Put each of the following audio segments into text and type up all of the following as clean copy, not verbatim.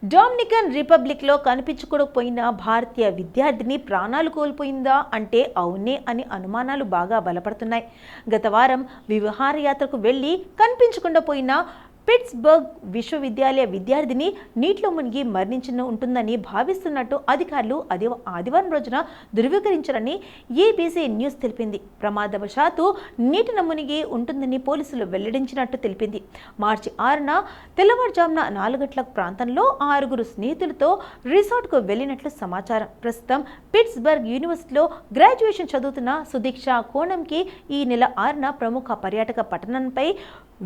Dominican రిపబ్లిక్లో కనిపించకపోయిన భారతీయ విద్యార్థిని ప్రాణాలు కోల్పోయిందా అంటే అవునే అని అనుమానాలు బాగా బలపడుతున్నాయి. గత వారం విహారయాత్రకు వెళ్లి కనిపించకుండా పోయిన పిట్స్బర్గ్ విశ్వవిద్యాలయ విద్యార్థిని నీటిలో మునిగి మరణించిన ఉంటుందని భావిస్తున్నట్టు అధికారులు ఆదివారం రోజున ధృవీకరించారని ఏబీసీ న్యూస్ తెలిపింది. ప్రమాదవశాత్తు నీటిన మునిగి ఉంటుందని పోలీసులు వెల్లడించినట్టు తెలిపింది. మార్చి 6న తెల్లవారుజామున 4 గంటల ప్రాంతంలో 6 స్నేహితులతో రిసార్ట్కు వెళ్లినట్లు సమాచారం. ప్రస్తుతం పిట్స్బర్గ్ యూనివర్సిటీలో గ్రాడ్యుయేషన్ చదువుతున్న సుదీక్ష కోణంకి ఈ నెల 6న ప్రముఖ పర్యాటక పట్టణంపై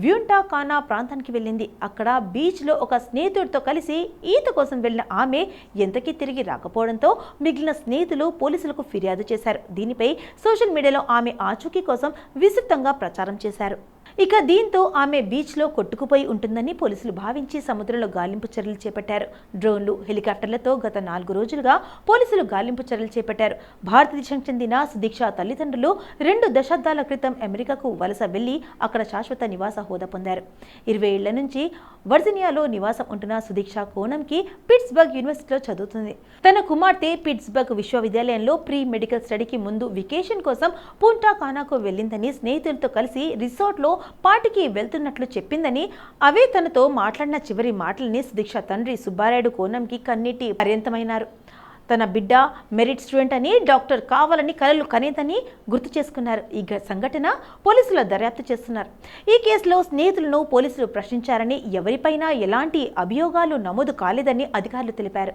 వ్యూంటా కానా ప్రాంతానికి వెళ్ళింది. అక్కడ బీచ్లో ఒక స్నేహితుడితో కలిసి ఈత కోసం వెళ్లిన ఆమె ఎంతకీ తిరిగి రాకపోవడంతో మిగిలిన స్నేహితులు పోలీసులకు ఫిర్యాదు చేశారు. దీనిపై సోషల్ మీడియాలో ఆమె ఆచూకీ కోసం విస్తృతంగా ప్రచారం చేశారు. దీంతో ఆమె బీచ్లో కొట్టుకుపోయి ఉంటుందని పోలీసులు భావించి సముద్రంలో గాలింపు చర్యలు చేపట్టారు. డ్రోన్లు, హెలికాప్టర్లతో గత 4 రోజులుగా పోలీసులు గాలింపు చర్యలు చేపట్టారు. భారతదేశానికి చెందిన సుదీక్ష తల్లిదండ్రులు 2 దశాబ్దాల క్రితం అమెరికాకు వలస వెళ్లి అక్కడ శాశ్వత నివాస హోదా పొందారు. 20 ఏళ్ల నుంచి వర్జీనియాలో నివాసం ఉంటున్న సుదీక్ష కోణంకి పిట్స్బర్గ్ యూనివర్సిటీలో చదువుతుంది. తన కుమార్తె పిట్స్బర్గ్ విశ్వవిద్యాలయంలో ప్రీ మెడికల్ స్టడీకి ముందు వెకేషన్ కోసం పూంటా కానాకు వెళ్ళిందని స్నేహితులతో కలిసి రిసార్ట్లో పార్టీకి వెళ్తున్నట్లు చెప్పిందని, అవే తనతో మాట్లాడిన చివరి మాటలని సుదీక్ష తండ్రి సుబ్బారాయుడు కోణంకి కన్నీటి పర్యంతమైనారు. తన బిడ్డ మెరిట్ స్టూడెంట్ అని, డాక్టర్ కావాలని కలలు కనేదని గుర్తు చేసుకున్నారు. ఈ సంఘటన పోలీసులు దర్యాప్తు చేస్తున్నారు. ఈ కేసులో స్నేహితులను పోలీసులు ప్రశ్నించారని, ఎవరిపైనా ఎలాంటి అభియోగాలు నమోదు కాలేదని అధికారులు తెలిపారు.